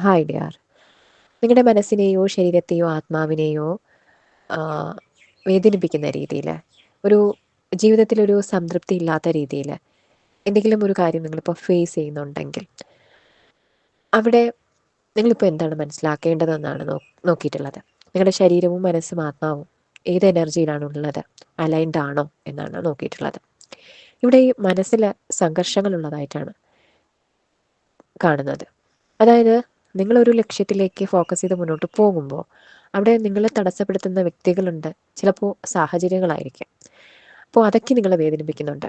Hi dear. നിങ്ങളുടെ മനസ്സിനെയോ ശരീരത്തെയോ ആത്മാവിനെയോ ആ, വേദനിപ്പിക്കുന്ന രീതിയിൽ, ഒരു ജീവിതത്തിലൊരു സംതൃപ്തി ഇല്ലാത്ത രീതിയിൽ എന്തെങ്കിലും ഒരു കാര്യം നിങ്ങളിപ്പോൾ ഫേസ് ചെയ്യുന്നുണ്ടെങ്കിൽ അവിടെ നിങ്ങളിപ്പോൾ എന്താണ് മനസ്സിലാക്കേണ്ടതെന്നാണ് നോക്കിയിട്ടുള്ളത്. നിങ്ങളുടെ ശരീരവും മനസ്സും ആത്മാവും ഏത് എനർജിയിലാണ് ഉള്ളത്, അലൈൻഡ് ആണോ എന്നാണ് നോക്കിയിട്ടുള്ളത്. ഇവിടെ ഈ മനസ്സിൽ സംഘർഷങ്ങളുള്ളതായിട്ടാണ് കാണുന്നത്. അതായത് നിങ്ങളൊരു ലക്ഷ്യത്തിലേക്ക് ഫോക്കസ് ചെയ്ത് മുന്നോട്ട് പോകുമ്പോൾ അവിടെ നിങ്ങളെ തടസ്സപ്പെടുത്തുന്ന വ്യക്തികളുണ്ട്, ചിലപ്പോൾ സാഹചര്യങ്ങളായിരിക്കും. അപ്പോൾ അതൊക്കെ നിങ്ങളെ വേദനിപ്പിക്കുന്നുണ്ട്.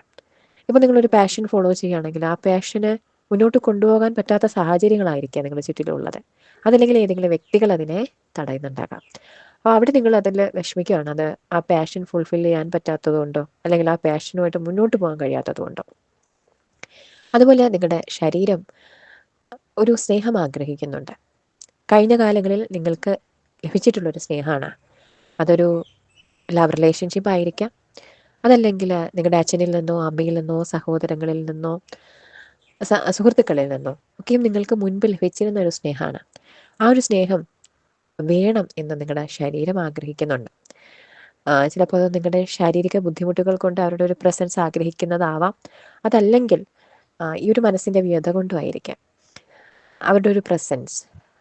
ഇപ്പോൾ നിങ്ങളൊരു പാഷൻ ഫോളോ ചെയ്യുകയാണെങ്കിൽ ആ പാഷന് മുന്നോട്ട് കൊണ്ടുപോകാൻ പറ്റാത്ത സാഹചര്യങ്ങളായിരിക്കാം നിങ്ങളുടെ ചുറ്റിലുള്ളത്. അതല്ലെങ്കിൽ ഏതെങ്കിലും വ്യക്തികൾ അതിനെ തടയുന്നുണ്ടാകാം. അപ്പോൾ അവിടെ നിങ്ങൾ അതിൽ വിഷമിക്കുകയാണ്, അത് ആ പാഷൻ ഫുൾഫിൽ ചെയ്യാൻ പറ്റാത്തതുകൊണ്ടോ അല്ലെങ്കിൽ ആ പാഷനുമായിട്ട് മുന്നോട്ട് പോകാൻ കഴിയാത്തതുകൊണ്ടോ. അതുപോലെ നിങ്ങളുടെ ശരീരം ഒരു സ്നേഹം ആഗ്രഹിക്കുന്നുണ്ട്. കഴിഞ്ഞ കാലങ്ങളിൽ നിങ്ങൾക്ക് ലഭിച്ചിട്ടുള്ളൊരു സ്നേഹമാണ്. അതൊരു ലവ് റിലേഷൻഷിപ്പ് ആയിരിക്കാം, അതല്ലെങ്കിൽ നിങ്ങളുടെ അച്ഛനിൽ നിന്നോ അമ്മയിൽ നിന്നോ സഹോദരങ്ങളിൽ നിന്നോ സുഹൃത്തുക്കളിൽ നിന്നോ ഒക്കെയും നിങ്ങൾക്ക് മുൻപ് ലഭിച്ചിരുന്ന ഒരു സ്നേഹമാണ്. ആ ഒരു സ്നേഹം വേണം എന്ന് നിങ്ങളുടെ ശരീരം ആഗ്രഹിക്കുന്നുണ്ട്. ചിലപ്പോൾ അത് നിങ്ങളുടെ ശാരീരിക ബുദ്ധിമുട്ടുകൾ കൊണ്ട് അവരുടെ ഒരു പ്രസൻസ് ആഗ്രഹിക്കുന്നതാവാം. അതല്ലെങ്കിൽ ഈ ഒരു മനസ്സിൻ്റെ വ്യത കൊണ്ടും ആയിരിക്കാം അവരുടെ ഒരു പ്രസൻസ്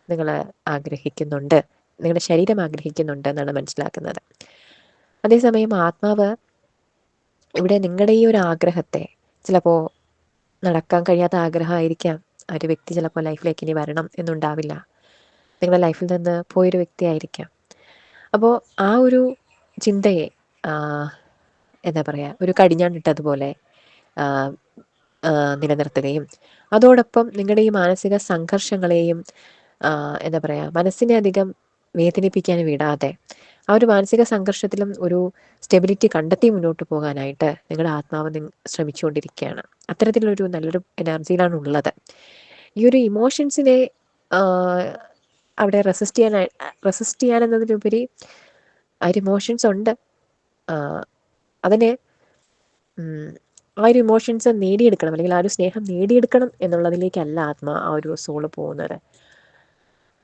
നിങ്ങൾ ആഗ്രഹിക്കുന്നുണ്ട്, നിങ്ങളുടെ ശരീരം ആഗ്രഹിക്കുന്നുണ്ട് എന്നാണ് മനസ്സിലാക്കുന്നത്. അതേസമയം ആത്മാവ് ഇവിടെ നിങ്ങളുടെ ഈ ഒരു ആഗ്രഹത്തെ, ചിലപ്പോൾ നടക്കാൻ കഴിയാത്ത ആഗ്രഹമായിരിക്കാം, ആ ഒരു വ്യക്തി ചിലപ്പോൾ ലൈഫിലേക്ക് ഇനി വരണം എന്നുണ്ടാവില്ല, നിങ്ങളുടെ ലൈഫിൽ നിന്ന് പോയൊരു വ്യക്തിയായിരിക്കാം. അപ്പോൾ ആ ഒരു ചിന്തയെ എന്താ പറയുക, ഒരു കടിഞ്ഞാണിട്ടതുപോലെ നിലനിർത്തുകയും അതോടൊപ്പം നിങ്ങളുടെ ഈ മാനസിക സംഘർഷങ്ങളെയും എന്താ പറയുക, മനസ്സിനെ അധികം വേദനിപ്പിക്കാൻ വിടാതെ ആ ഒരു മാനസിക സംഘർഷത്തിലും ഒരു സ്റ്റെബിലിറ്റി കണ്ടെത്തി മുന്നോട്ട് പോകാനായിട്ട് നിങ്ങളുടെ ആത്മാവ് ശ്രമിച്ചുകൊണ്ടിരിക്കുകയാണ്. അത്തരത്തിലൊരു നല്ലൊരു എനർജിയിലാണ് ഉള്ളത്. ഈ ഒരു ഇമോഷൻസിനെ അവിടെ റെസിസ്റ്റ് ചെയ്യാനെന്നതിലുപരി ആ ഒരു ഇമോഷൻസ് ഉണ്ട്. അതിനെ ആ ഒരു ഇമോഷൻസ് നേടിയെടുക്കണം, അല്ലെങ്കിൽ ആ ഒരു സ്നേഹം നേടിയെടുക്കണം എന്നുള്ളതിലേക്കല്ല ആ ഒരു സോള് പോകുന്നത്.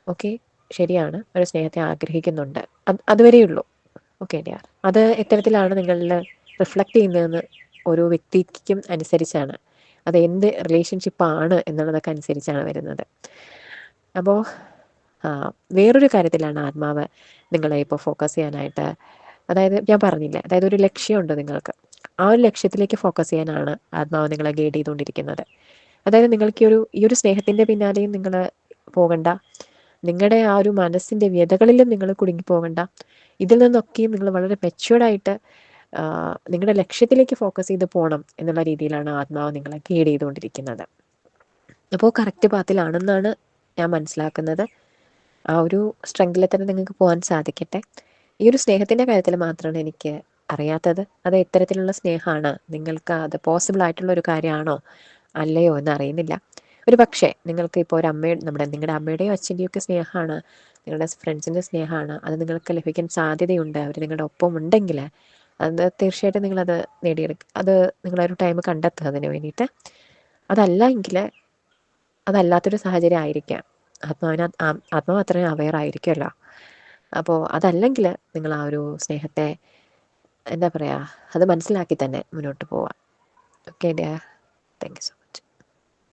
ഓക്കെ, ശരിയാണ്, ഒരു സ്നേഹത്തെ ആഗ്രഹിക്കുന്നുണ്ട്, അതുവരെയുള്ളൂ. ഓക്കെ ഡിയർ, അത് എത്തരത്തിലാണ് നിങ്ങളിൽ റിഫ്ലക്റ്റ് ചെയ്യുന്നതെന്ന് ഓരോ വ്യക്തിക്കും അനുസരിച്ചാണ്, അത് എന്ത് റിലേഷൻഷിപ്പാണ് എന്നുള്ളതൊക്കെ അനുസരിച്ചാണ് വരുന്നത്. അപ്പോൾ വേറൊരു കാര്യത്തിലാണ് ആത്മാവ് നിങ്ങളെ ഇപ്പോൾ ഫോക്കസ് ചെയ്യാനായിട്ട്, അതായത് ഞാൻ പറഞ്ഞില്ലേ, അതായത് ഒരു ലക്ഷ്യമുണ്ട് നിങ്ങൾക്ക്, ആ ഒരു ലക്ഷ്യത്തിലേക്ക് ഫോക്കസ് ചെയ്യാനാണ് ആത്മാവ് നിങ്ങളെ ഗൈഡ് ചെയ്തുകൊണ്ടിരിക്കുന്നത്. അതായത് നിങ്ങൾക്ക് ഈ ഒരു സ്നേഹത്തിൻ്റെ പിന്നാലെയും നിങ്ങൾ പോകണ്ട, നിങ്ങളുടെ ആ ഒരു മനസ്സിൻ്റെ വ്യതകളിലും നിങ്ങൾ കുടുങ്ങിപ്പോകണ്ട. ഇതിൽ നിന്നൊക്കെയും നിങ്ങൾ വളരെ മെച്യൂർഡായിട്ട് നിങ്ങളുടെ ലക്ഷ്യത്തിലേക്ക് ഫോക്കസ് ചെയ്ത് പോകണം എന്നുള്ള രീതിയിലാണ് ആത്മാവ് നിങ്ങളെ ഗൈഡ് ചെയ്തുകൊണ്ടിരിക്കുന്നത്. അപ്പോൾ കറക്റ്റ് പാത്തിലാണെന്നാണ് ഞാൻ മനസ്സിലാക്കുന്നത്. ആ ഒരു സ്ട്രെങ്തിൽ തന്നെ നിങ്ങൾക്ക് പോകാൻ സാധിക്കട്ടെ. ഈ ഒരു സ്നേഹത്തിൻ്റെ കാര്യത്തിൽ മാത്രമാണ് എനിക്ക് അറിയാത്തത്. അത് എത്തരത്തിലുള്ള സ്നേഹമാണ്, നിങ്ങൾക്ക് അത് പോസിബിൾ ആയിട്ടുള്ള ഒരു കാര്യമാണോ അല്ലയോ എന്ന് അറിയുന്നില്ല. ഒരു പക്ഷേ നിങ്ങൾക്ക് ഇപ്പോൾ നിങ്ങളുടെ അമ്മയുടെയോ അച്ഛൻ്റെയോ ഒക്കെ സ്നേഹമാണ്, നിങ്ങളുടെ ഫ്രണ്ട്സിൻ്റെ സ്നേഹമാണ്, അത് നിങ്ങൾക്ക് ലഭിക്കാൻ സാധ്യതയുണ്ട്. അവർ നിങ്ങളുടെ ഒപ്പം ഉണ്ടെങ്കിൽ അത് തീർച്ചയായിട്ടും നിങ്ങളത് അത് നിങ്ങളൊരു ടൈം കണ്ടെത്തുക അതിന് വേണ്ടിയിട്ട്. അതല്ല എങ്കിൽ അതല്ലാത്തൊരു സാഹചര്യം ആയിരിക്കാം. ആത്മാവ് അത്രയും അവെയർ ആയിരിക്കുമല്ലോ. അപ്പോൾ അതല്ലെങ്കിൽ നിങ്ങൾ ആ ഒരു സ്നേഹത്തെ എന്താ പറയുക, അത് മനസ്സിലാക്കി തന്നെ മുന്നോട്ട് പോവാം. Okay dear, thank you so much.